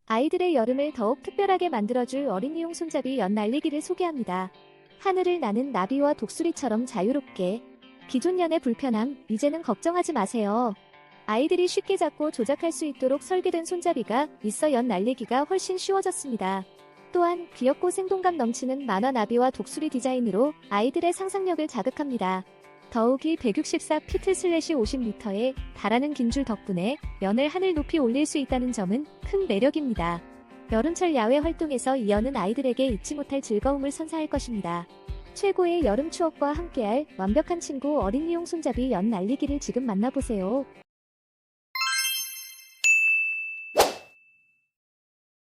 아이들의 여름을 더욱 특별하게 만들어줄 어린이용 손잡이 연 날리기를 소개합니다. 하늘을 나는 나비와 독수리처럼 자유롭게. 기존 연의 불편함, 이제는 걱정하지 마세요. 아이들이 쉽게 잡고 조작할 수 있도록 설계된 손잡이가 있어 연 날리기가 훨씬 쉬워졌습니다. 또한 귀엽고 생동감 넘치는 만화 나비와 독수리 디자인으로 아이들의 상상력을 자극합니다. 더욱이 164피트/50m에 달하는 긴 줄 덕분에 연을 하늘 높이 올릴 수 있다는 점은 큰 매력입니다. 여름철 야외 활동에서 이 연은 아이들에게 잊지 못할 즐거움을 선사할 것입니다. 최고의 여름 추억과 함께할 완벽한 친구 어린이용 손잡이 연 날리기를 지금 만나보세요.